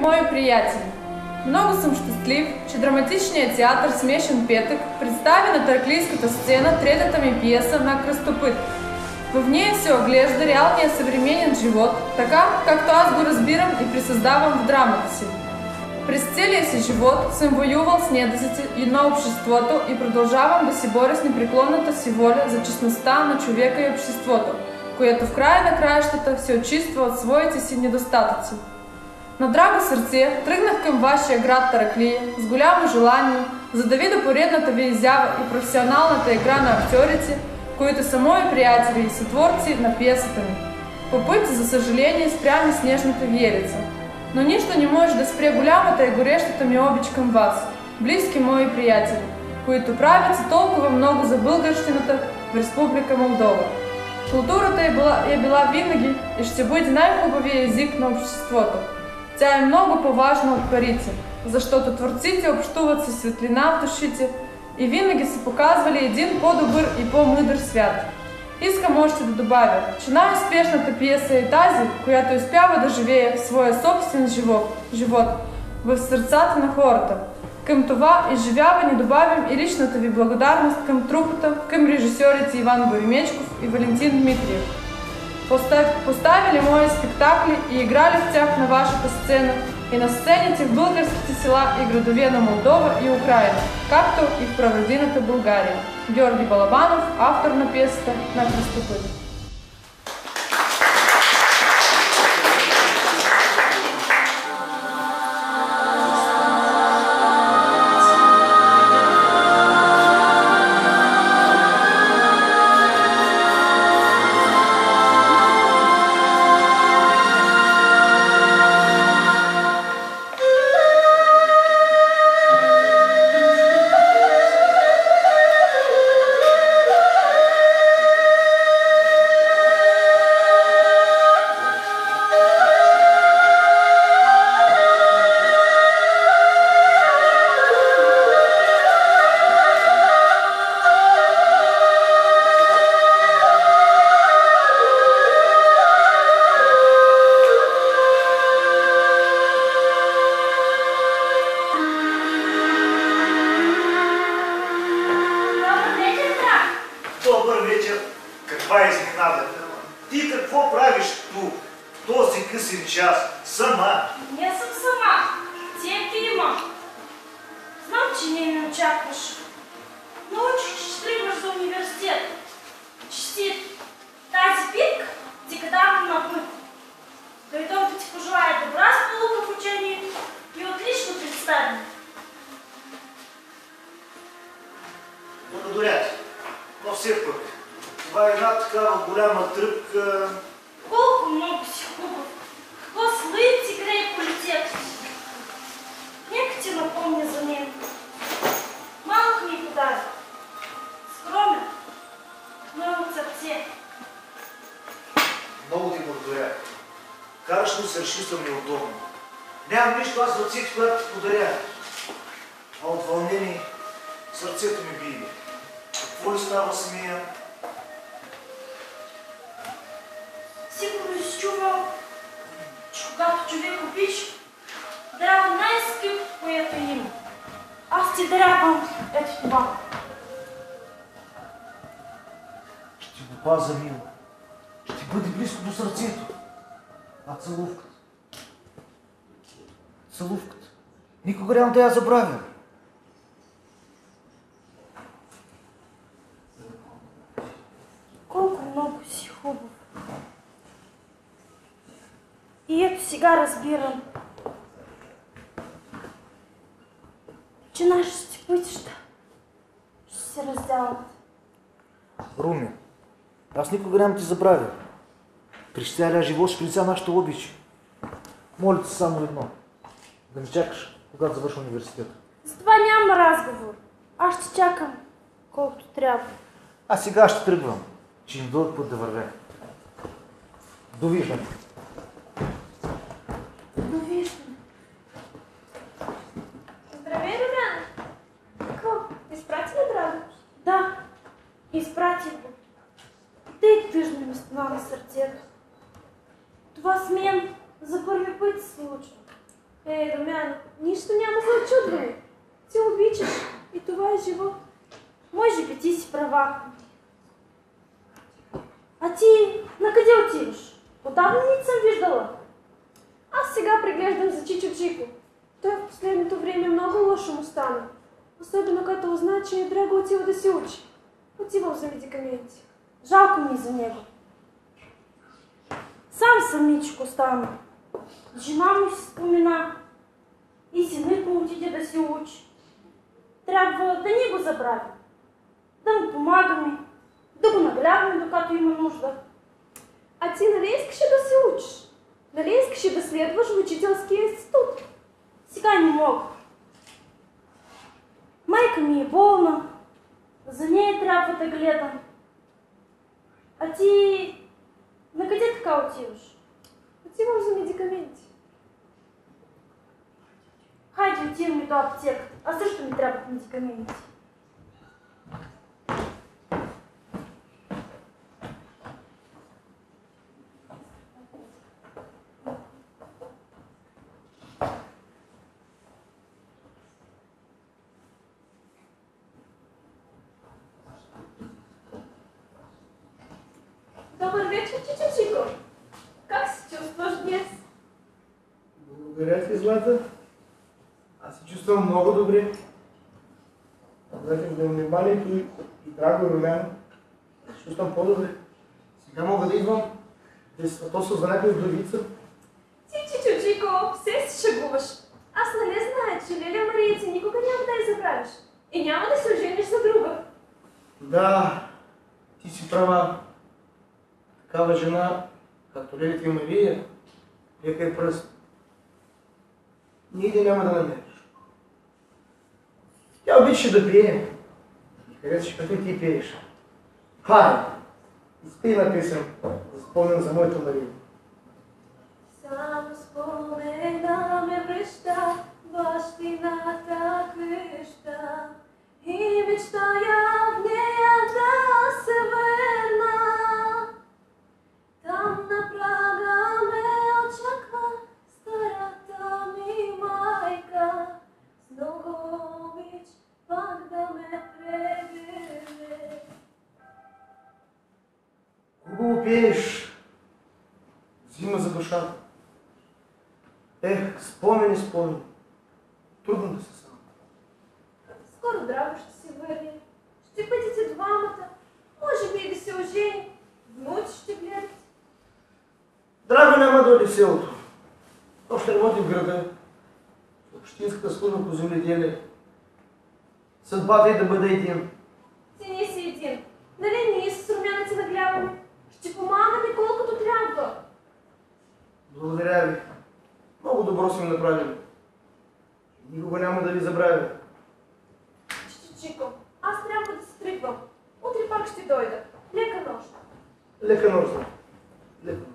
мои приятели! Много съм щастлив, че драматичният театър Смешен петък представи на търклийската сцена третата ми пиеса на Кръстопът. В нея се оглежда реалният съвременен живот, така както аз го разбирам и присъздавам в драмата си. През целия си живот съм воювал с недъзите и на обществото и продължавам да се боря с непреклонната си воля за честността на човека и обществото, което в края на краищата се очиства от своите си недостатъци. На драго сърце тръгнах към вашия град Тараклия с голямо желание, за да видя поредната ви изява и професионалната игра на актьорите, които са мои приятели и сътворци на пиесата ми. По пътя, за съжаление, спря ми снежната виелица. Но нищо не може да спре голямата и горещата ми обич към вас, близки мои приятели, които правят се толкова много за българщината в Республика Молдова. Културата е била винаги и ще бъде най-хубавия език на обществото. Тя е много по-важна от парите, защото творците общуват със светлина в душите и винаги са показвали един по-добър и по-мъдър свят. Искам още да добавя, че най-успешната пиеса е тази, която успява да живее в своя собствен живот в сърцата на хората. Към това изживяване добавим и личната ви благодарност към трупата, към режисьорите Иван Боримечков и Валентин Дмитриев. Поставили мои спектакли и играли в тях на вашата сцена и на сцените в българските села и градове на Молдова и Украина, както и в прародината България. Георги Балабанов, автор на пиесата на Кръстопът. Добър вечер! Каква изненада! Ти какво правиш тук, в този късен час, сама? Не съм сама. Тебе има. Знам, че не ме очакваш. Научих, че тръгваш за университет. Честит! Тази битка ти кадам на път. Дойдом да ти пожелая добра сполука в учение и отлично представяне. Благодаря ти. Но все пък, това е една такава голяма тръпка. Колко много си хубав. Какво слънце грее по лицето си. Нека ти напомня за него. Малък ми подарък. Скромен, но е от сърце. Много ти благодаря. Караш ми се реши съм неудобно. Нямам нищо аз в ръцете, която ти подаря. А от вълнение сърцето ми бие. Какво ли става с нея? Сигурно си чувал, че когато човек обича, дарява най-скъп, което има. Аз ти дарявам ето това. Ще го пазя мило. Ще бъде близко до сърцето. А целувката? Целувката. Никога няма да я забравя. Колко много си хубав. И ето сега разбирам, че нашите пътища ще се разделят. Руми, аз никога няма ти забравя. През целия живот ще прилеца нашите обичи. Моля ти само едно. Да ми чакаш, когато завърша университета. За това няма разговор. Аз ще чакам колкото трябва. А сега ще тръгвам, че им дълъг път да вървя. Довиждане. Довиждане. Здравей, Румяна! Какво? Изпрати ли Драго? Да, изпратих го. Тъй тъжно ми стана на сърцето. Това с мен за първи път се случва. Румяна, нищо няма за очудване. Ти обичаш и това е живот. Може би ти си права. А ти на къде отиваш? Отдавна не съм виждала. Аз сега преглеждам за Чичо Чико. Той в последното време много лошо му стана. Особено като узна, че Драго отива да се учи. Отивам за медикаменти. Жалко ми за него. Сам самичко стана. Жена му се спомена. И синът му отиде да се учи. Трябва да не го забравим. Да му помагаме. Да го наглядаме, докато има нужда. А ти нали искаше да се учиш? Нали искаше да следваш в учителския институт? Сега не мога. Майка ми е болна. За нея трябва да гледам. А ти на къде така отиваш? Отивам за медикаменти. Хайде отиваме до аптеката. А също ми трябват медикаменти. Добър вечер, Чичо Чико. Как се чувстваш днес? Благодаря ти, Злата. Аз се чувствам много добре. Благодаря за вниманието и Драго и Румяна. Се чувствам по-добре. Сега мога да идвам да се сватосвам за някаква вдовица. Ти, Чичо Чико, все си шегуваш. Аз нали знае, че Леля Марийци никога няма да я забравиш. И няма да се ожениш за друга. Да, ти си права. Такава жена, както Лелята и Мария, лека е пръст. Никъде няма да намериш. Тя обичаше да пие. И харесваш като и ти пееш. Хайде, изпей на песен, да спомням за моята Мария. Само спомена ме връща бащината къща и мечтая в нея да се върна. Там на прага ме очаква старата ми майка с много обич пак да ме прегърне. Хубаво пееш. Зима за душата. Спомени. Трудно да се сам. Скоро Драго ще се върне. Ще бъдете двамата. Може би и да се ожени. Внуци ще гледат. Драго няма да дойде в селото. То ще работи в града. В общинската служба по земеделие. Съдбата е да бъде един. Ти не си един. Нали ние с Румяна ти нагляваме? Ще помагаме колкото трябва. Благодаря ви. Много добро сме направили. Никога няма да ви забравя. Чичо Чико, аз трябва да се тръгвам. Утре пак ще дойда. Лека нощ. Лека нощ. Лека нощ.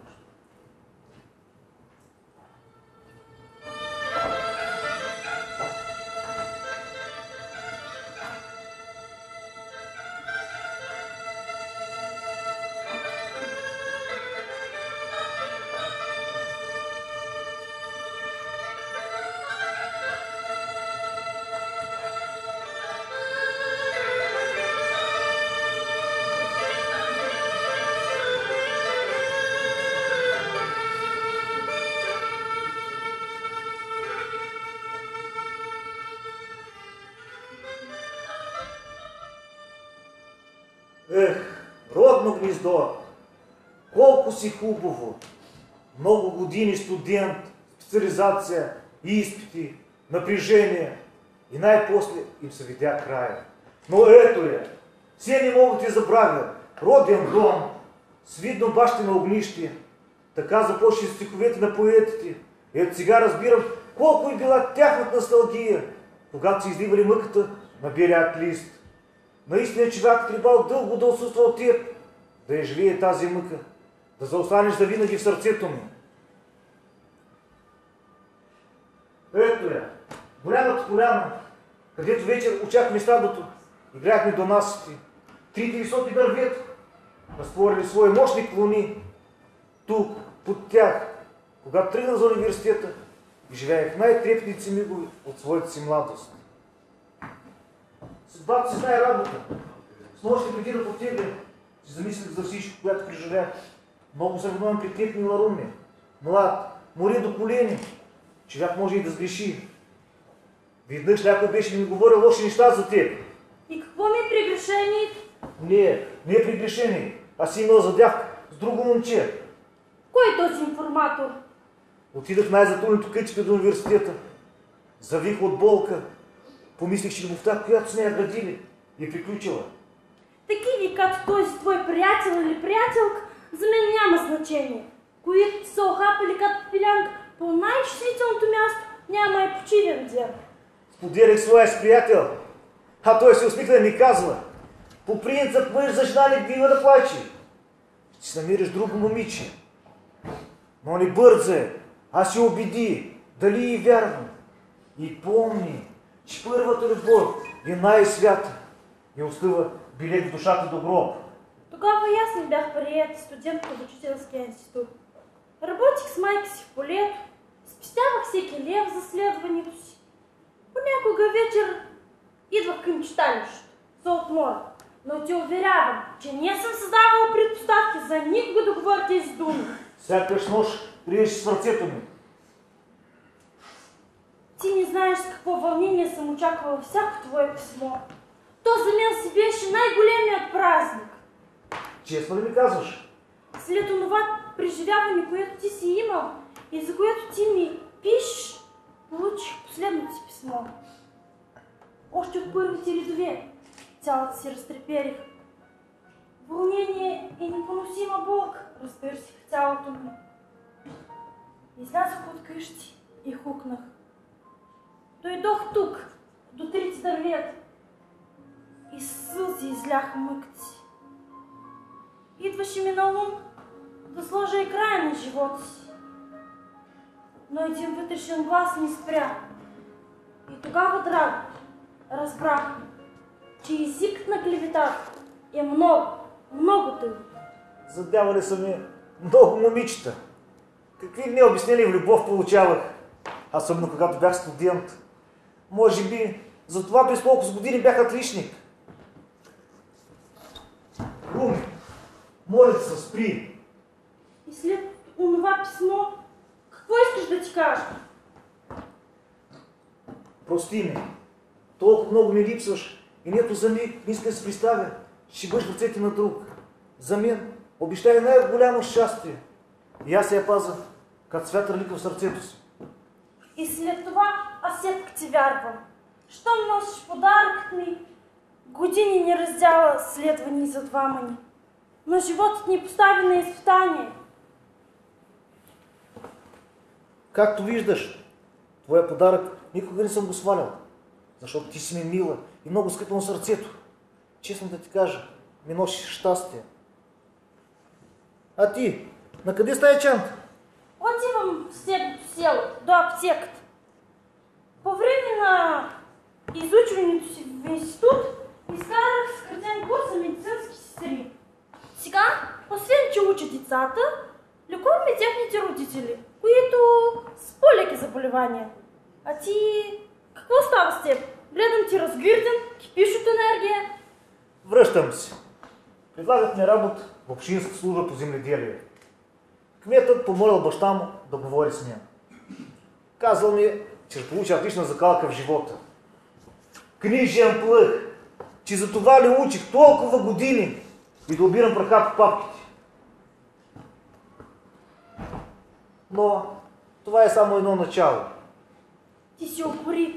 Родно гнездо, колко си хубаво. Много години студент, специализация, изпити, напрежение. И най-после им се видя края. Но ето я, все не мога да забравя. Роден дом, с видно бащино огнище. Така започне стиховете на поетите. Ето сега разбирам колко е била тяхната носталгия, когато си изливали мъката на белият лист. Наистина човек трябвал дълго да отсутства от теб, да я живее тази мъка, да заостанеш завинаги в сърцето ми. Ето я, голямата поляна, където вечер очакваме стадото, играехме до насите. Трите високи дървета, разтворили свои мощни клони. Тук, под тях, когато тръгнах за университета, и живеех най-трепните мигове от своята си младост. Съдбата си знае работа. С нощи преди да потегля, си замислих за всичко, което преживях. Много се вълнувам при теб, мила Руми. Млад, моря до колени. Човек може и да сгреши. Веднъж някой беше ми говорил лоши неща за теб. И какво ми е прегрешението? Не е прегрешение. Аз си имал задявка с друго момче. Кой е този информатор? Отидах в най-затулното кътче до университета. Завих от болка. Помислих, че любовта, която сме я градили, е приключила. Такиви като този твой приятел или приятелка, за мен няма значение. Които са охапали като пилянка по най-чувствителното място, няма и почивен ден. Споделях своя с приятел, а той се усмихна и ми казва: по принцип мъж за жена не бива да плаче. Ще си намериш друго момиче. Но не бързай, аз се убеди, дали е вярно. И помни, че първата любов е най-свята и остава билет в душата до гроб. Тогава и аз не бях прият студентка в учителския институт. Работих с майка си в полето, спестявах всеки лев за следването си. Понякога вечер идвах към читалището за отмора, но ти уверявам, че не съм създавала предпоставки за никога да говоря тези думи. Сякаш нощ приеш с сърцето ми. Ти не знаеш с какво вълнение съм очаквала всяко твое писмо. То за мен си беше най-големият празник. Честно ли ми казваш? След това преживяване, което ти си имал и за което ти ми пишеш, получих последното си писмо. Още от първите редове цялата си разтреперих. Вълнение и непоносима болка разтърсих цялото ми. Излязох от къщи и хукнах. Дойдох тук, до трите дървета, и сълзи изляха мъката си. Идваше ми на ум да сложа и края на живота си. Но един вътрешен глас ми спря. И тогава, драго, разбрах, че езикът на клеветата е много, много тъй. Задявали са ми много момичета. Какви необяснени в любов получавах. Особено когато бях студент. Може би затова през колко с години бях отличник. Руми, моля се, спри. И след онова писмо, какво искаш да ти кажа? Прости ми. Толкова много ми липсваш и нето за миг не иска да се представя, че ще бъдеш в ръцете на друг. За мен обещай най-голямо щастие. И аз я пазя, като свята лика в сърцето си. И след това аз все пак ти вярвам. Щом носиш подаръкът ми, години ни раздяла следвани за двама ни. Но животът ни постави на изпитание. Както виждаш, твоя подарък никога не съм го свалял, защото ти си ми мила и много скъпа на сърцето. Честно да ти кажа, ми носиш щастие. А ти, на къде стая чанта? Отивам в седното село, до аптеката. По време на изучването си в институт изкарах скратен курс за медицински сестри. Сега, освен че уча децата, лекувам и техните родители, които с по-леки заболевания. А ти, какво става с теб? Гледам ти разгирден, кипиш от енергия. Връщам се. Предлагат ми работа в общинска служба по земеделие. Кметът помолил баща му да говори с нея. Казал ми, че ще получа отлична закалка в живота. Книжен плъх, че за това ли учих толкова години и да обирам праха по папките. Но това е само едно начало. Ти си упорит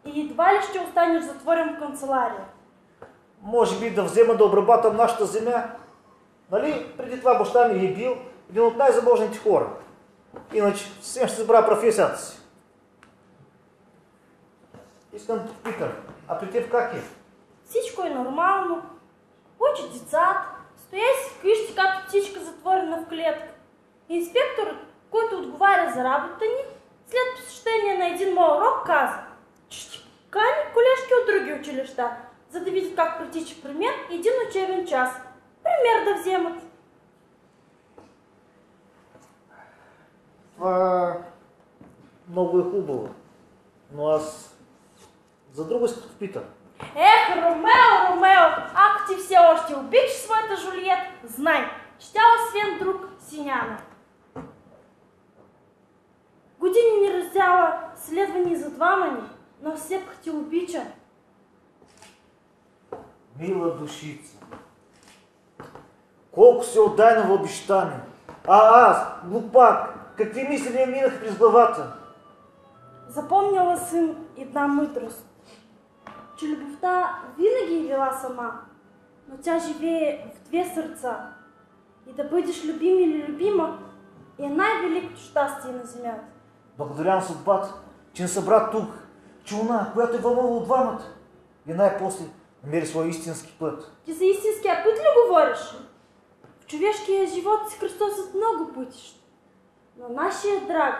и едва ли ще останеш затворен в канцелария. Може би да взема да обрабатам нашата земя. Нали, преди това баща ми е бил един от най-заможните хора. Иначе съвсем ще забравя професията си. Искам да попитам, а при теб как е? Всичко е нормално. Учи децата, стоя си вкъщи като птичка затворена в клетка. Инспекторът, който отговаря за работата ни, след посещение на един мой урок каза, че ще покани колежки от други училища, за да видят как протича при мен един учебен час. Пример да вземат. Това много е хубаво. Но аз за друго искам да питам. Ех, Ромео, Ромео, ако ти все още обичаш своята Жулиет, знай, че тя освен друг си няма. Години ни раздяла, следва ни за двама ни, но все пак ти обича. Мила душица, колко се отдайна в обещание. А аз, глупак, какви мисли ми минаха през главата? Запомняла съм една мъдрост, че любовта винаги е била сама, но тя живее в две сърца. И да бъдеш любим или любима е най-великото щастие на земята. Благодаря на съдбата, че не събра тук, че она, която е вълнува от двамата, и най-после намери своя истински път. Ти за истинския път ли говориш? В човешкия живот се кръстосат много пътища, но нашия драг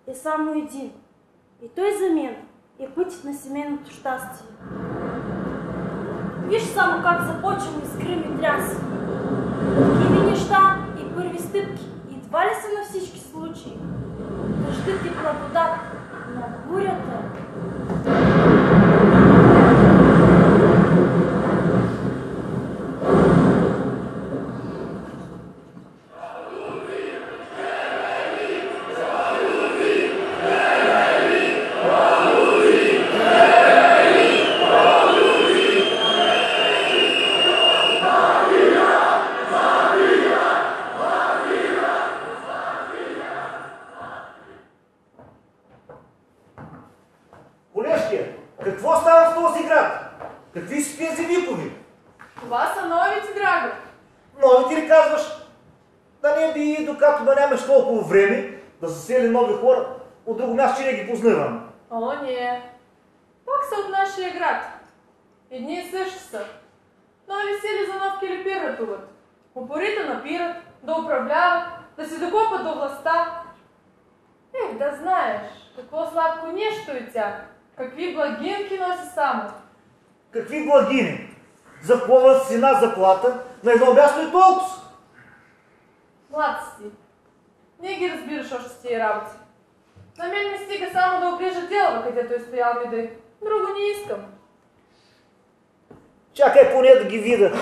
е само един. И той за мен е пътят на семейното щастие. Виж само как започваме с гръм и тряс. Такива неща и първи стъпки едва ли са на всички случаи. Дъждът е благодат, но бурята... Какво става в този град? Какви са тези викови? Това са новите, драго. Новите ли казваш? Да не би, докато да нямаш толкова време да засели нови хора, от друго място, че не ги познавам. О, не. Пак са от нашия град. Едни и същи са. Нови сили за нов келепир ратуват. Упорито напират, да управляват, да се докопат до властта. Да знаеш, какво сладко нещо е тях. Какви благинки носи само. Какви благини? За кола с една заплата на едно място и толкова. Млад си. Не ги разбираш още с тия работи. На мен ми стига само да оглежда делва, където е стоял Мидей. Друго не искам. Чакай поне да ги видя.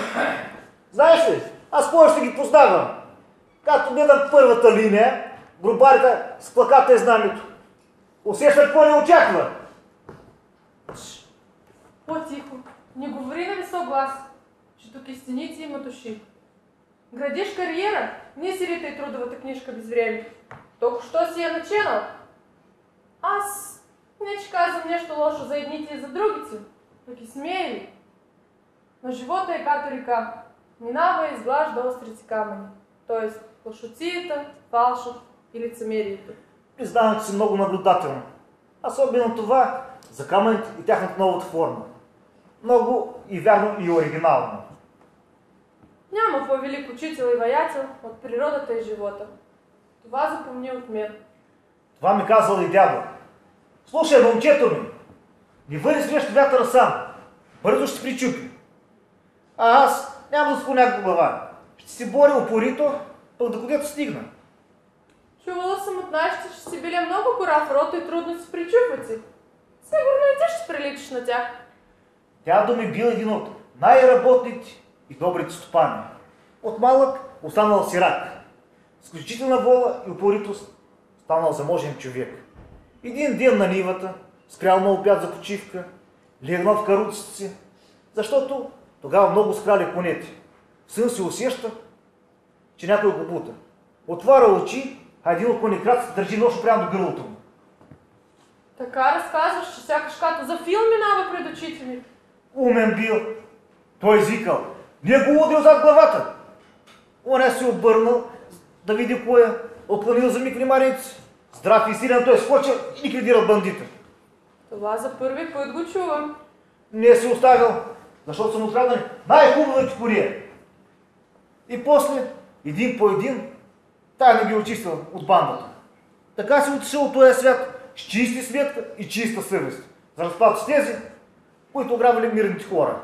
Знаеш ли, аз повече ще ги познавам. Както гледам първата линия, грубарите с плаката и знамето. Усещам какво не очаква. По-тихо. Не говори на висок глас, че тук истиници имат уши. Градиш кариера, не си ритай трудовата книжка без време. Толкова що си я начинал. Аз не че казвам нещо лошо за едните и за другите, но ги смели. Но живота е като река. Минава и изглажда острите камъни. Тоест лошоцията, фалшът и лицемерието. Признавам, че си много наблюдателно. Особено това за камъните и тяхната новата форма. Много и вярно и оригинално. Няма по-велик учител и ваятел от природата и живота. Това запомни от мен. Това ми казал и дядо. Слушай, момчето ми, не бъде срещу вятъра сам. Бързо ще причупи. А аз няма да склоня глава. Ще се боря упорито, пък докъдето стигна. Чувала съм от нашите, че си били много кора в рото и трудно си причупваци. Сигурно и ти ще приличаш на тях. Дядо ми бил един от най-работните и добрите стопани. От малък останал сирак. С изключителна воля и упоритост станал заможен човек. Един ден на нивата, скрял на обяд за почивка, легнал в каруцата си, защото тогава много скрали конете. Син се усеща, че някой го бута. Отваря очи, а един от конекраците държи нож прямо до гърлото му. Така разказваш, че сякаш като за филм минава пред очите ми. Умен бил. Той извикал. Не го удил зад главата. Оня се обърнал да види кой е. Отклонил за миг вниманието си. Здрав и силен той скочил и ликвидирал бандита. Това за първи път го чувам. Не си оставил, защото съм откраднали най-хубавите кория. И после, един по един, тайно ги очистил от бандата. Така си отишъл от този свят с чисти сметка и чиста съвест. За разплата с тези, които ограбили мирните хора.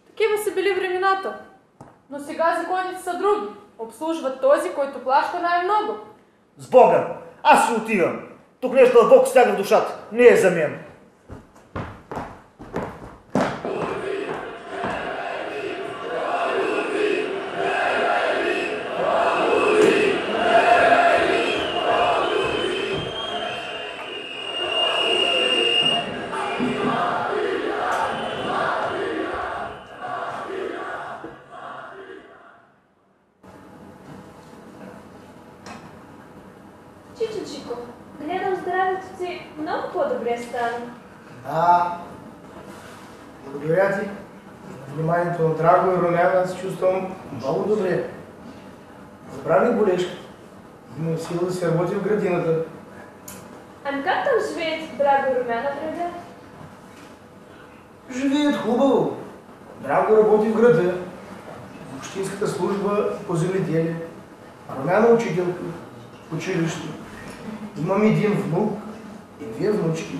Такива са били времената. Но сега законите са други. Обслужват този, който плаща най-много. С Бога! Аз си отивам. Тук нещо дълбоко стяга в душата. Не е за мен. Чичо, гледам здравето ти много по-добре стана. Да, благодаря ти. Вниманието на Драго и Румяна, аз се чувствам много добре. Забравих болешка. Имам сила да се работи в градината. Ами как там живеят Драго и Румяна в града? Живеят хубаво. Драго работи в града, в общинската служба по земеделие. Румяна учителка в училище. Имам един внук и 2 внучки.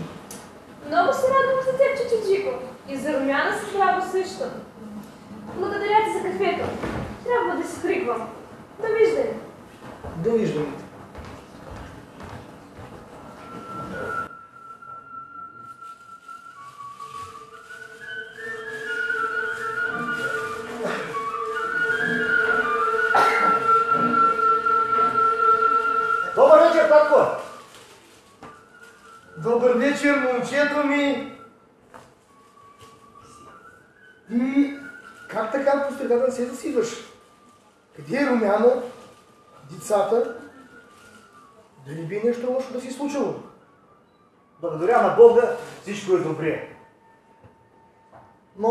Много се радвам за теб, Чичо. И за Румяна се здраво също. Благодаря ти за кафето. Трябва да си тръгвам. Довиждане. Довиждане. Добър вечер, татко! Добър вечер, момчето ми! Ти как така по средата не се засиваш? Къде е Румяна? Децата? Дали би нещо лошо да си случило? Благодаря на Бога, всичко е добре. Но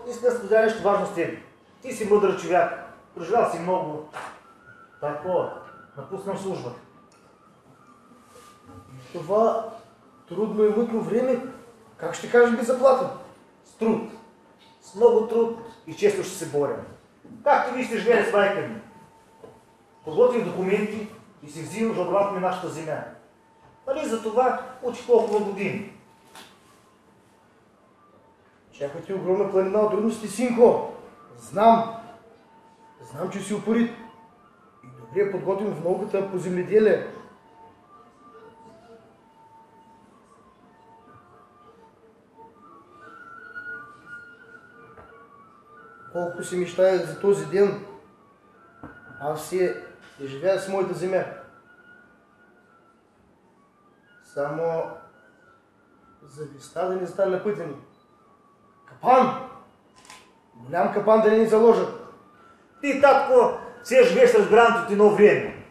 искам да споделя нещо важно с теб. Ти си мъдър човек, преживял си много. Тако, напуснам службата. Това трудно и мътно време, как ще кажеш без заплата? С труд. С много труд и често ще се боря. Както ви сте живели с майка ми. Подготвих документи и си взимаш обратно нашата земя. Нали за това учих толкова години. Чака ти огромна планина от трудности, синко. Знам. Знам, че си упорит. И добре подготвим в науката по земеделие. Колко си мечтаях за този ден, аз си живея с моята земя. Само зависта да не стане на пътя ни. Капан! Голям капан да не ни заложат. Ти, татко, се живееш с разбираното от едно време.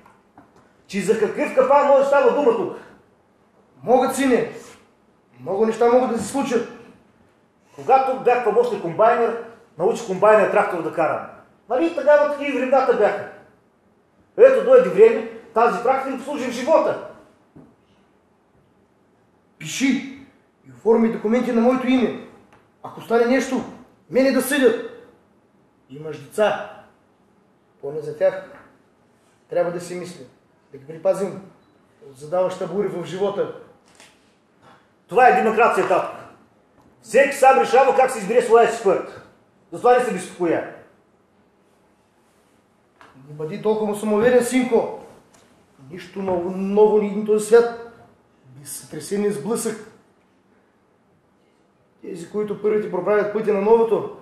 Че за какъв капан може да става дума тук? Могат, сине. Много неща могат да се случат. Когато бях помощник комбайнер, научих комбайнер трактор да карам. Нали тогава такива времената бяха. Ето дойде време, тази практика да послужи в живота. Пиши и оформи документи на моето име. Ако стане нещо, мене да съдят. Имаш деца. Поне за тях трябва да си мисля. Да ги припазим от задаваща буря в живота. Това е демокрация, татко. Всеки сам решава как се избере своя си път. Затова не се безпокоя. Не бъди толкова самоуверен, синко. Нищо ново ни на този свят. Без сътресение сблъсък. Тези, които първите проправят пътя на новото,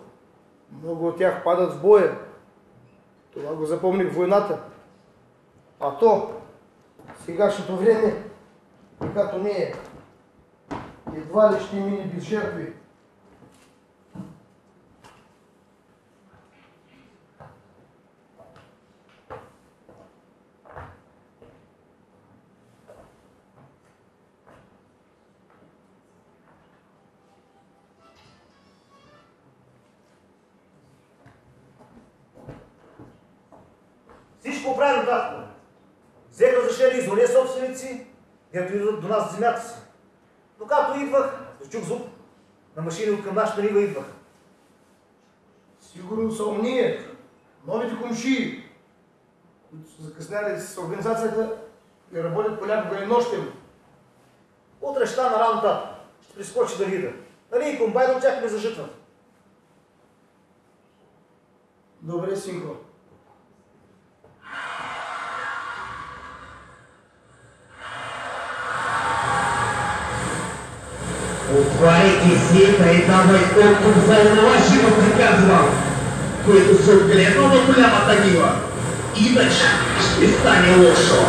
много от тях падат в боя. Това го запомних в войната. А то, сегашното време, когато не е, едва ли ще мине без жертви. Всичко правилно, татко. Взех разрешение да изволя собственици, дето идват до нас земята си. Но като идвах, чух звук на машини от към нашата нива идвах. Сигурно са умния, новите комшии, които са закъсняли с организацията и работят понякога и нощем. Утре ще стана рано, татко. Ще прескочи да видя. Нали и комбайна очакваме за жътва. Добре, синко. Отваряйте сейфа и давай откуп за онова живо приказвам, което се отгледал в голямата нива. Иначе ще стане лошо.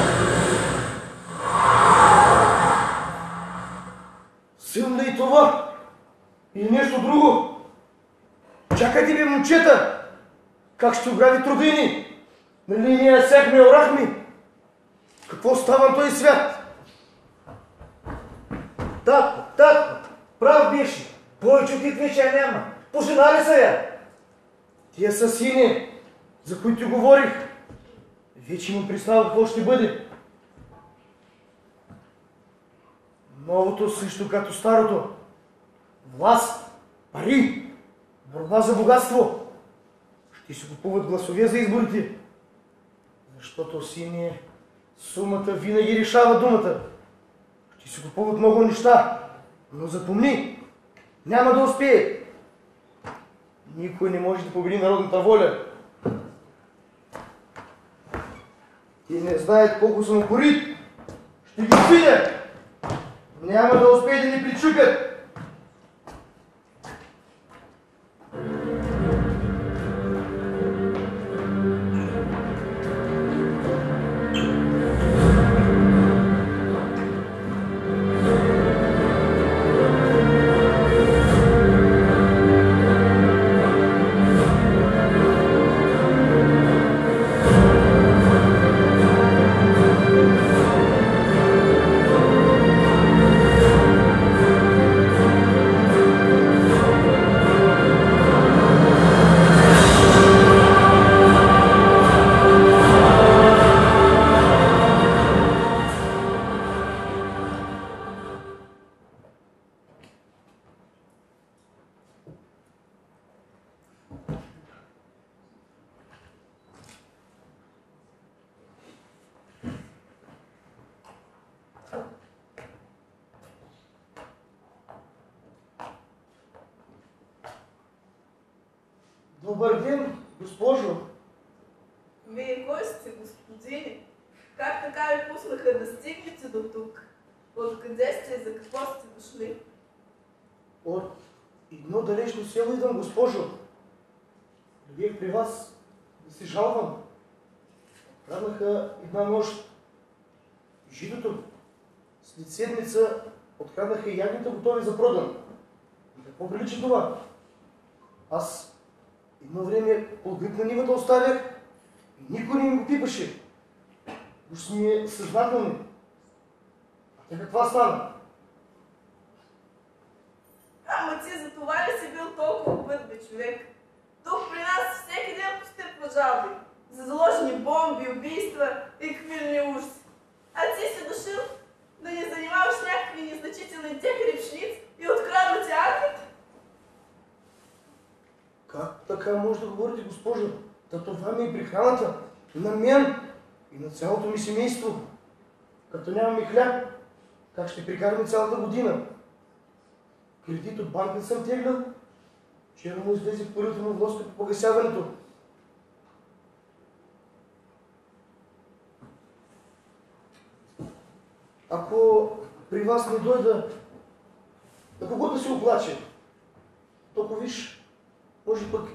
Силно и това? И нещо друго? Чакайте бе, момчета! Как ще огради трудини? Нали ние сяхме орахми? Какво става на този свят? Татко, прав беше. Повече от вече я няма. Поженали са я. Тия са сини, за които говорих. Вече му представя какво ще бъде. Новото също като старото. Власт, пари, борба за богатство. Ще си купуват гласове за изборите. Защото сини, сумата винаги решава думата. Ще си купуват много неща, но запомни, няма да успее. Никой не може да победи народната воля. Ти не знаят колко съм упорит. Ще ги видя. Няма да успее да ни причукат. Добър ден, госпожо. Вие кой сте, господине? Как така ви пуснаха да стигнете до тук? Откъде сте и за какво сте дошли? От едно далечно село идвам, госпожо. Дойдех при вас да се жалвам. Откраднаха една нощ житото. След седмица откраднаха и ягнята готови за продан. И какво прилича това? Аз едно време отгръб на нивата оставях и никой не ми го пипаше. Уж сме съзнателни. А те каква стана? Ама ти за това ли си бил толкова път, бе, човек? Тук при нас всеки ден постъпва жалби. За заложени бомби, убийства и какви ли не ужаси. А ти си дошъл да ни занимаваш с някакви незначителни техрепшници и откраднати ягнета? Как така може да говорите, госпожо? Та това ми е прехраната. На мен и на цялото ми семейство. Като нямаме хляб, как ще прекараме цялата година? Кредит от банката съм теглял. Вчера му излезе първата му вноска по погасяването. Ако при вас не дойда, на кого да се оплаче? Толкова виж, може пък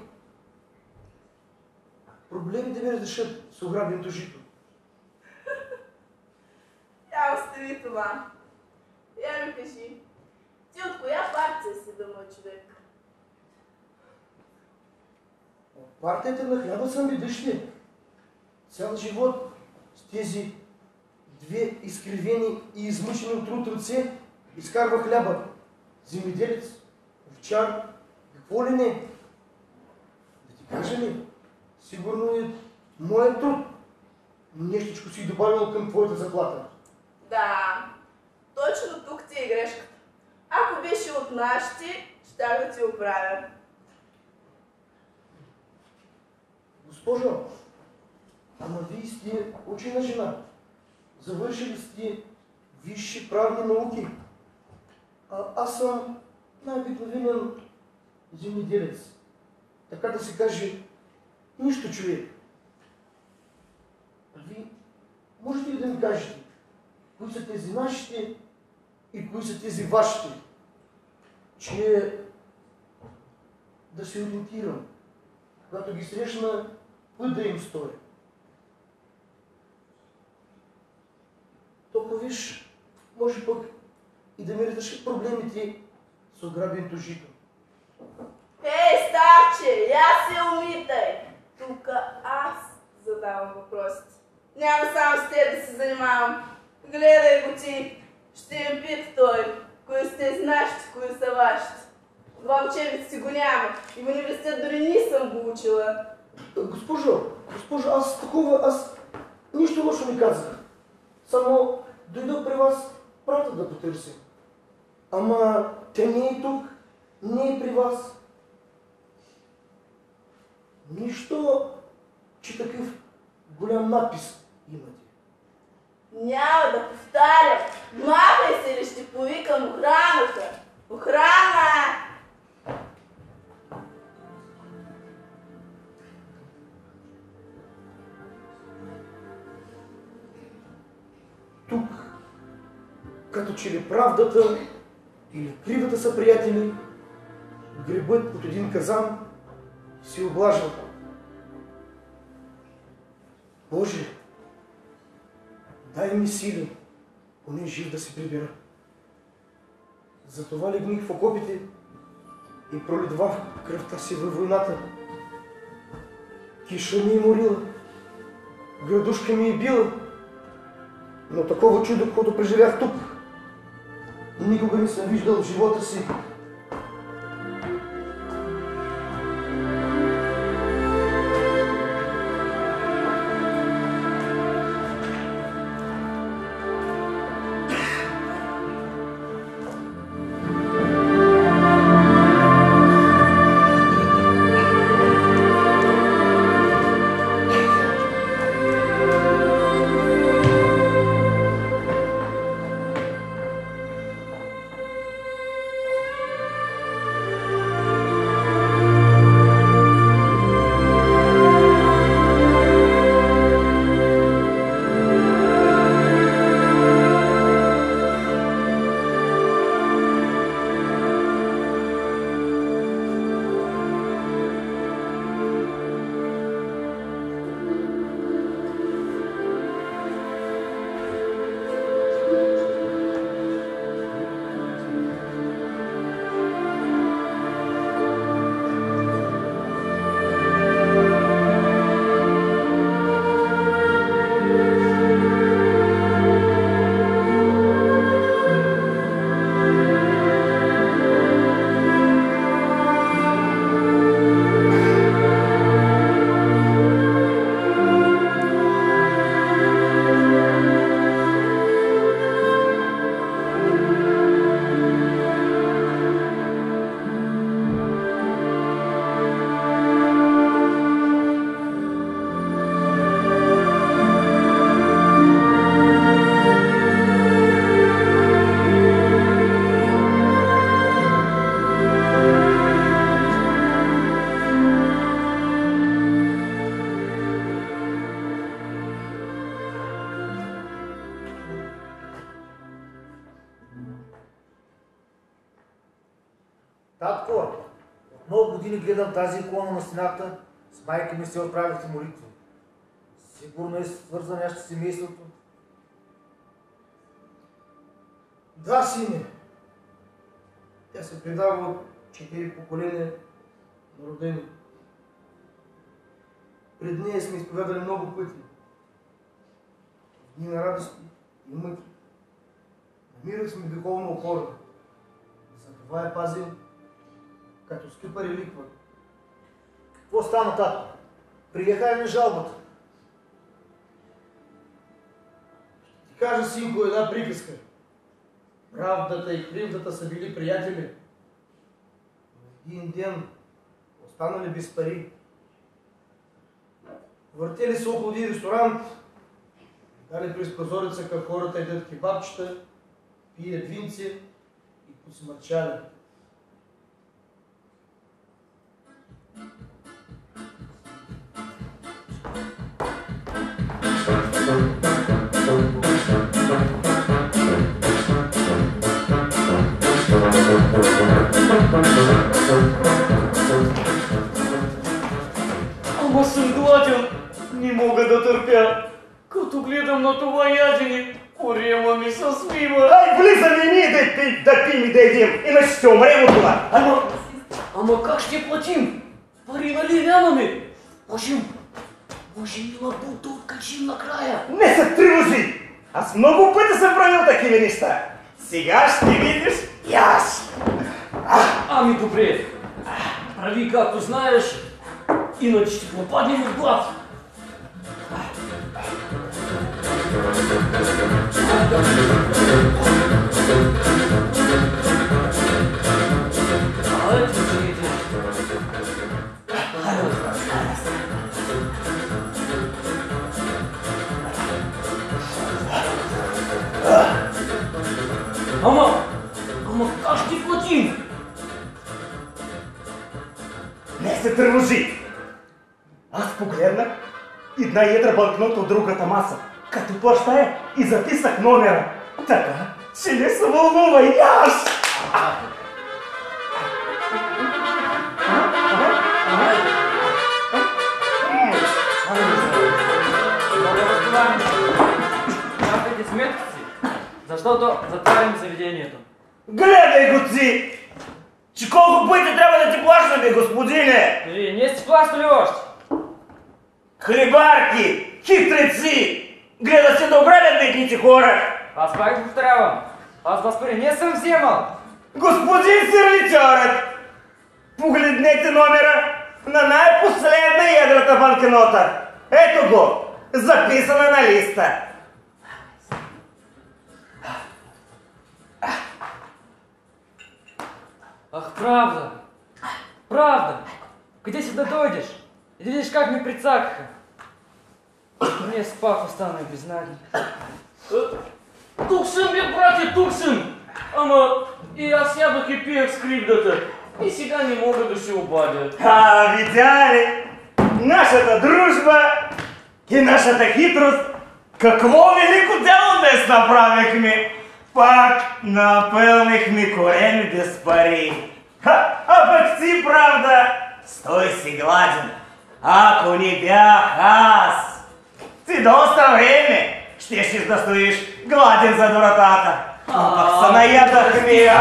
проблемите ми разрешат с ограбеното жито. Я остави това. Я ми кажи, ти от коя партия си, да мой човек? От партията на хляба съм бидъщи. Цял живот с тези две изкривени и измъчени от труд ръце изкарва хляба. Земеделец, овчар, какво ли не? Да ти кажа ли, сигурно е моят труд. Нещичко си добавил към твоята заплата. Да, точно тук ти е грешката. Ако беше от нашите, щях да ти оправя. Госпожо, ама вие сте учена жена. Завършили сте висши правни науки. А аз съм най-обикновен земеделец. Така да се каже, нищо човек. А вие можете ли да ми кажете, кои са тези нашите и кои са тези вашите? че да се ориентирам. Когато ги срещна, път да им стоя. Толкова виж, може пък и да ми разреши проблемите с ограбеното жито. Ей, старче, я се умитай! Тук аз задавам въпросите. Няма само с те да се занимавам. Гледай го ти, ще им пита той, кои сте нашите, кои са вашите. Това учебите си го няма и в университет дори не съм го учила. Госпожо, аз нищо лошо не казах. Само дойдох при вас правда да потърся. Ама тя не е тук, не е при вас. Нищо, че такъв голям надпис имате. Няма да повтарям. Махай се или ще повикам охраната. Охрана! Тук, като че ли правдата или кривата са приятели, гребът от един казан се облажва. Боже, дай ми сили, поне жив да се прибера. Затова легних в окопите и пролидвах кръвта си във войната. Киша ми е морила, градушка ми е била, но такова чудо, каквото преживях тук, никога не съм виждал в живота си. Татко, от много години гледам тази икона на стената, с майка ми се отправихте молитви. Сигурно е свързано нещо с семейството. Да, сине. Тя се предава от 4 поколения на родени. Пред нея сме изповядали много пъти. Дни на радости и мъки. Намирали сме духовна опора. Затова я пазим като скъпа реликва. Какво стана, татко? Приеха ли на жалбата? Ще ти кажа, синко, една приказка. Правдата и кривдата са били приятели. Един ден останали без пари. Въртели се около един ресторант, дали през прозореца към хората едят кебабчета, пият винци и посмърчали. да търпя. Като гледам на това ядене, корема ми се свива. Ай, влизаме и ние да пим и да едим, иначе ще умрем от това. Ама как ще платим? Пари нали нямаме? Може и лабу да откачим накрая. Не се тревожи! Аз много пъти съм правил такива неща. Сега ще видиш и аз. Ами добре. Прави както знаеш, иначе ще попаднем от глад. Ама как ще платим? Не се тревожи! Аз погледнах една едра банкнота от другата маса, като плащая и записах номера. Така, че не се вълнува и аз! Чакайте сметка си, защото затварям заведението. Гледай го ти! Че колко пъти трябва да ти плащаме, господине! Вие не сте плащали още. Хлебарки! Хитреци! Гледа се да обрадят бедните хора! Аз пак повторявам. Аз вас пари не съм вземал. Господин сервитьорът! Погледнете номера на най-последна едрата банкнота. Ето го! Записана на листа. Ах, правда. Правда. Къде си да дойдеш? И да видиш как ми прицакаха. Днес пак остана безнаден. Тук съм, бе, братя, тук съм. Ама и аз ядох и пиех с кривдата. И сега не мога да се обадя. Видя ли? Нашата дружба и нашата хитрост, какво велико дело днес направихме! Пак напълнихме корените с пари. А пък си правда, стой си гладен. Ако не бях аз, ти доста време щеш да стоиш гладен за вратата. А пък се наядахме.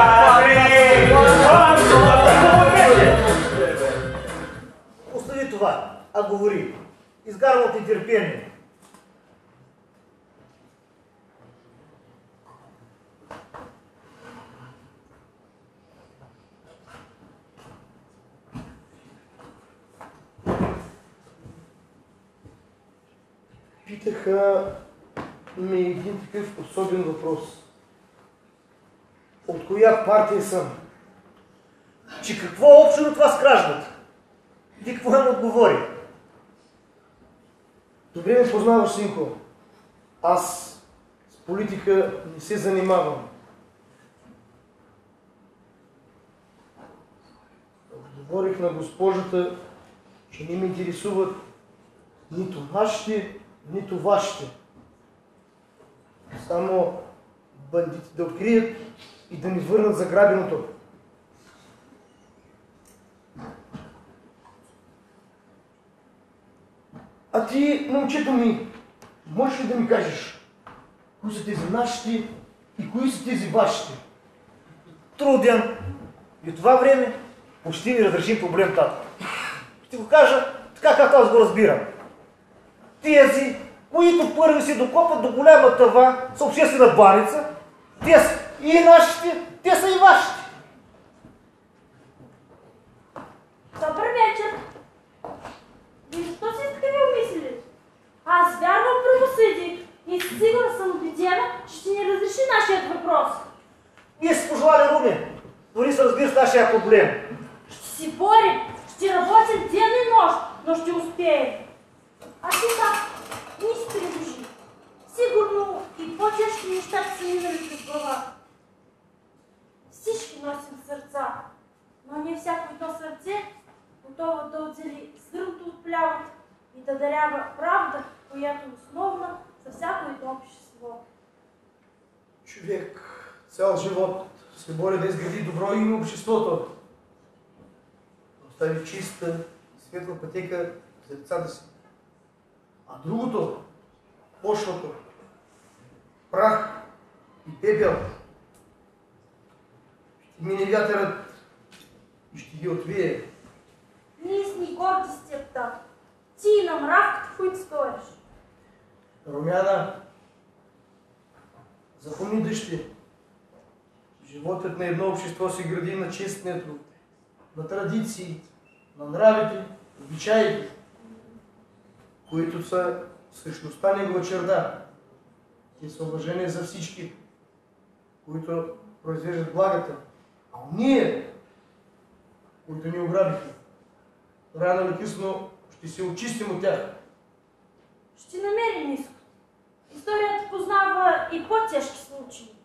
Остави това, а говори. Изгарвам от нетърпение. Питаха ми един такъв особен въпрос. От коя партия съм? Че какво е общо на това с кражбата? Ти какво им отговори? Добре ме познаваш, синко. Аз с политика не се занимавам. Отговорих на госпожата, че не ме интересуват нито нашите, нито вашите. Само бандити да открият и да ни върнат заграбеното. А ти, момчето ми, можеш ли да ми кажеш, кои са тези нашите и кои са тези вашите? Труден. И от това време почти ни разрешим проблем, тато. Ще го кажа така, както аз го разбирам. Тези, които първи си докопат до голяма тава с обществена баница, те са и нашите, те са и вашите. Добър вечер. Вие защо си така ви обмислили? Аз вярвам в правосъдие и сигурно съм убедена, че ще ни разреши нашият въпрос. Ние си пожелали, Румен, дори се разбира с нашия проблем. Ще си борим, ще работим ден и нощ, но ще успеем. А ти как? Не си тревожи. Сигурно и по-тежки неща са минали през глава. Всички носим сърца, но не всяко едно сърце готово да отдели зърното от плявата и да дарява правда, която е основна за всяко едно общество. Човек цял живот се бори да изгради добро име обществото. Да остави чиста, светла пътека за децата си. А другото, почвото, прах и пепел, ще мине вятърът и ще ги отвие. Ние сме горди с теб, тато. Ти и на мравката, които сториш. Румяна, запомни, дъщи, животът на едно общество се гради на честието, на традиции, на нравите, обичаите, които са същността негова черда. Те са уважение за всички, които произвеждат благата. А ние, които ни ограбиха, рано или късно ще се очистим от тях. Ще намерим изход. Историята познава и по-тежки случаи.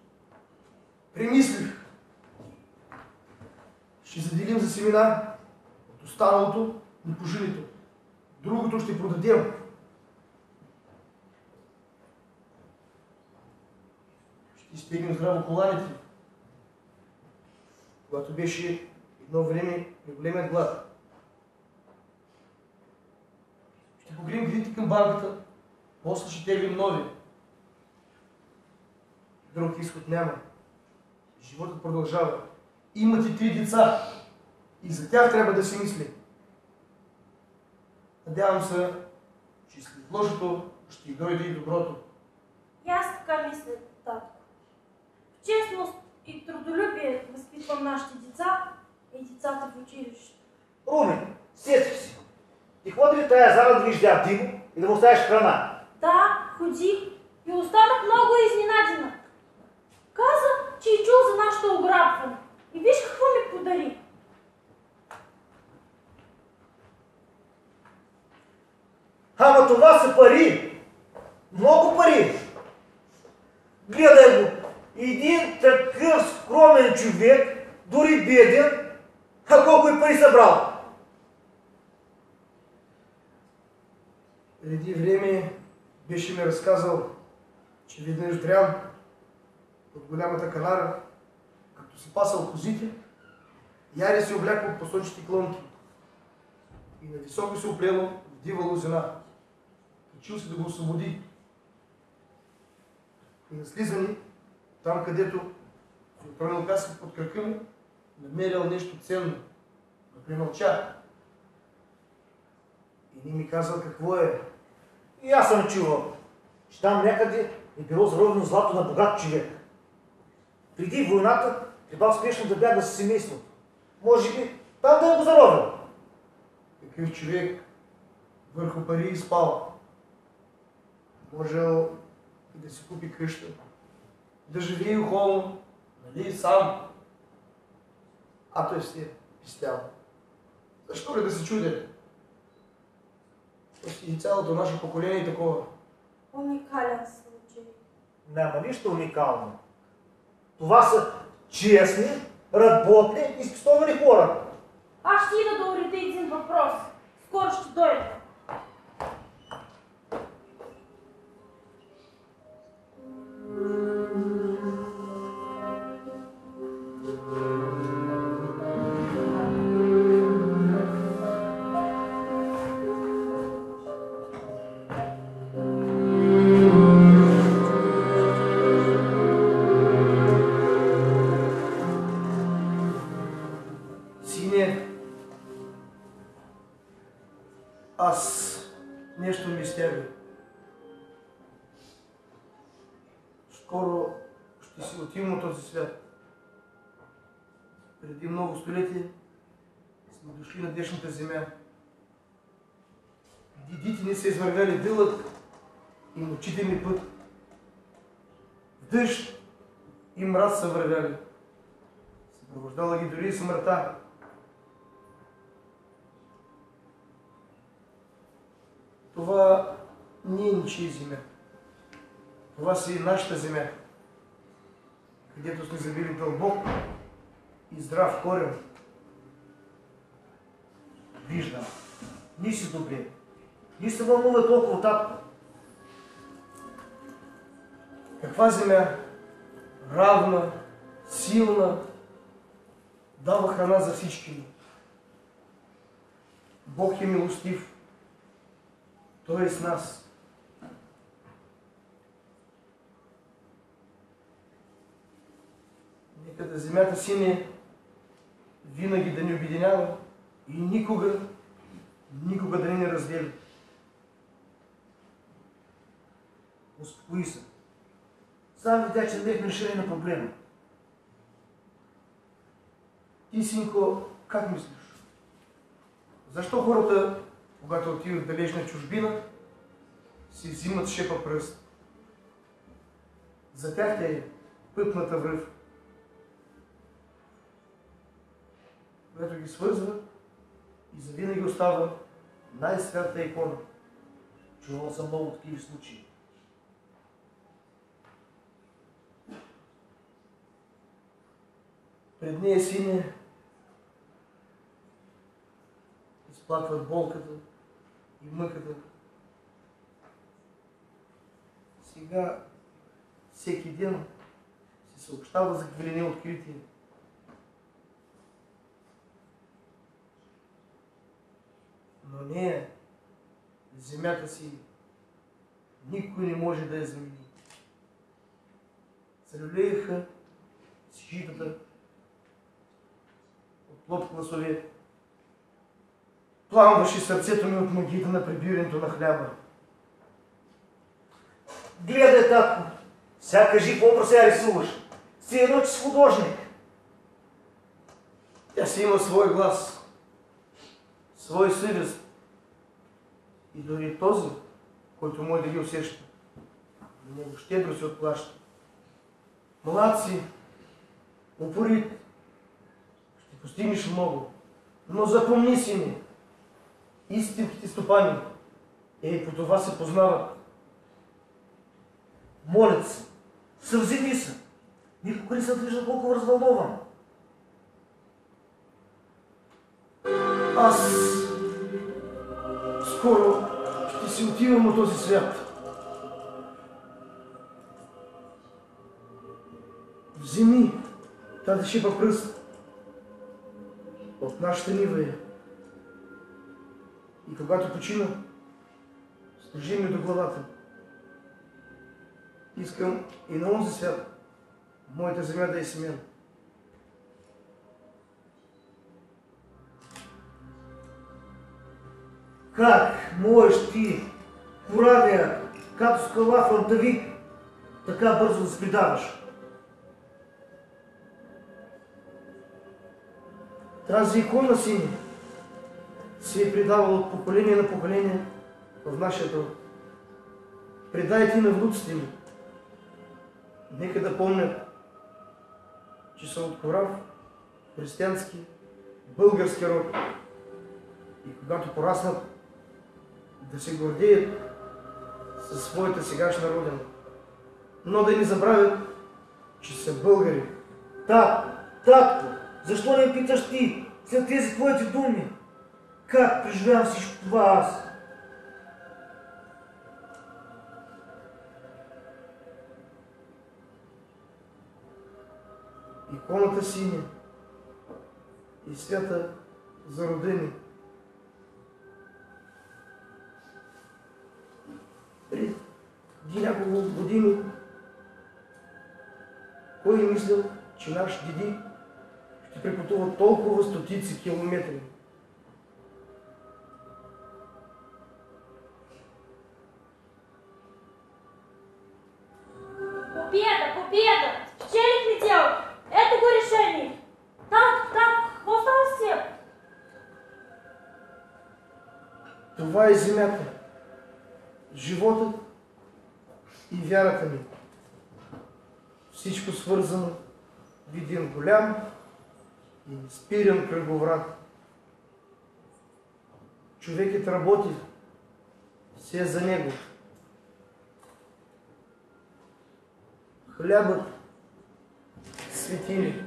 Примислих. Ще заделим за семена от останалото и пожилито. Другото ще продадем. Ще изтегнем здраво коланите. Когато беше едно време големият глад. Ще покрием кредити към банката, после ще теглим нови. Друг изход няма. Животът продължава. Имате 3 деца и за тях трябва да си мисли. Надявам се, че след лошото ще дойде и доброто. И аз така мисля, татко. В честност и трудолюбие възпитвам нашите деца и децата в училище. Руми, сетих си. Ти ходи ли тая зала да виж дяд Димо и да му оставиш храна? Да, ходих и останах много изненадена. Каза, че е чул за нашето ограбване. И виж какво ми подари. Ама това са пари! Много пари! Гледай го! Един такъв скромен човек, дори беден, а колко и пари събрал? Преди време беше ми разказал, че веднъж дрям от голямата канара, като си пасал козите, яре се облякал по слънчите клонки и на високо се оплело в дива лозина. Качил се да го освободи. И на слизани, там където се отронил каска под кръка му, намерил нещо ценно, да примълча. И не ми казал какво е. И аз съм чувал, че там някъде е било заровено злато на богат човек. Преди войната трябвало спешно да бяга с семейството. Може би там да е го заровил. Такъв човек върху пари изпал. Можел и да си купи къща, да живее ухолно, нали сам. А той си е пистял. Защо ли да се чуде? И цялото наше поколение е такова. Уникален случай. Няма нищо уникално. Това са честни, работни и спестовани хора. Аз ще ида да уредя един въпрос. Скоро ще дойда. Аз нещо ми стяга. Скоро ще си отивам от този свят. Преди много столетия сме дошли на днешната земя. Дедите ни са извървяли дълъг и мъчителен път. В дъжд и мраз са вървяли. Съпровождала ги дори и смъртта. Това не е ничия земя. Това си нашата земя, където сме забили дълбок и здрав корен. Виждам. Ни си добре. Ни се вълнува толкова татко. Каква земя? Равна, силна, дава храна за всички ни. Бог е милостив. Той е с нас. земята синя винаги да ни обединява и никога да ни разделя. Успокои се. Сам видя, че намерихме решение на проблема. Ти, синко, как мислиш? Защо хората, когато отиват в далечна чужбина, си взимат шепа пръст? За тях е пътната връв, която ги свързва и завинаги остава най-святата икона. Чувал съм много такива случаи. Пред нея синя изплакват болката и мъката. Сега всеки ден се съобщава за гвелени открития. Но нея, земята си, никой не може да я замени. Залюлееха с житата от плод класове. Пламваше сърцето ми от магията на прибирането на хляба. Гледай, татко! Сега кажи, какво про сега рисуваш? Си едно, че си художник. Тя си има свой глас, свой съвест. И дори този, който може да ги усеща, на него щедро се отплаща. Млад си, упорит, ще постигнеш много, но запомни си ми, истинските стопани, по това се познават. Моля се, съвземи се. Никога не съм виждал толкова развълнуван. Аз скоро ще си отивам от този свят. Вземи тази шипа пръст от нашата нива е. И когато почина, служи ми до главата. Искам и на онзи свят моята земя да е семян. Как можеш ти, поравия, като скала фронтовик, така бързо да се предаваш? Тази икона синя се е предавала от поколение на поколение в нашия дом. Предай ти на внуците ми. Нека да помнят, че са от корав, християнски, български род. И когато пораснат, да се гордеят със своята сегашна родина. Но да не забравят, че са българи. Татко, защо не питаш ти след тези твоите думи? Как преживявам всичко това аз? Иконата синя и свята за родени. Преди няколко години кой е мислил, че наш деди ще препътува толкова стотици километри? Победа! Спечелихме дело! Ето го решение! Так, какво става с теб? Това е земята, животът и вярата ми. Всичко свързано в един голям и спирен кръговрат. Човекът работи все за него. Хлябът светили.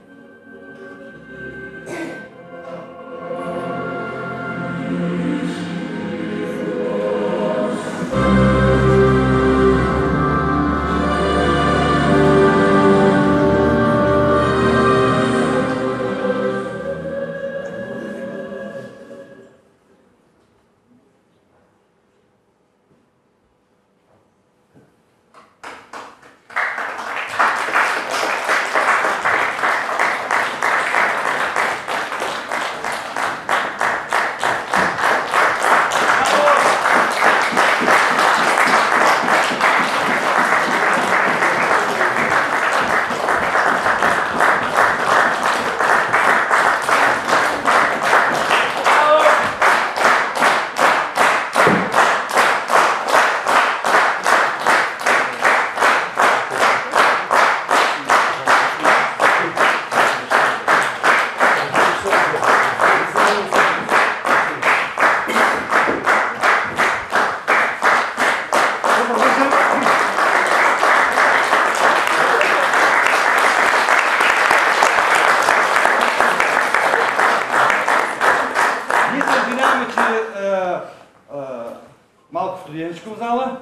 в зала,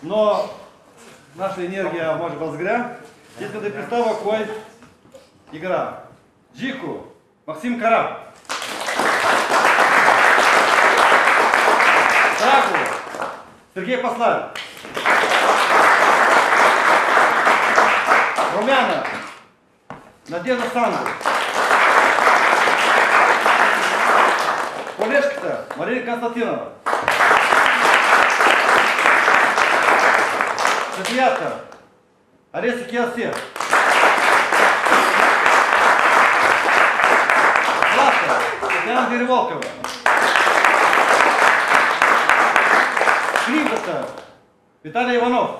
но наша енергия може възгря. Искам да представя кой игра. Джико, Максим Кара. Драго, Сергей Пославик. Румяна, Надежда Сандо. Колежката, Мария Константинова. Съдията, Ареси Киасе. Злата, Татьяна Дереволкова. Кривдата, Виталий Иванов.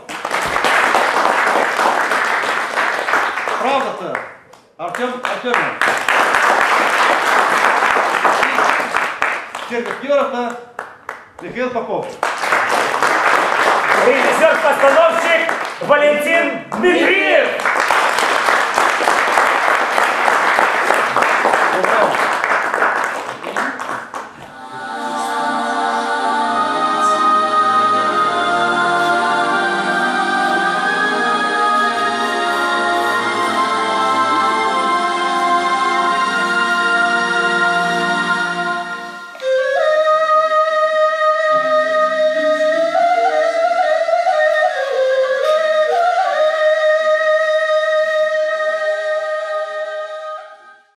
Правдата, Артем Артемин. Сервитьората, Михаил Попов. Режиссер-постановщик Валентин Дмитриев.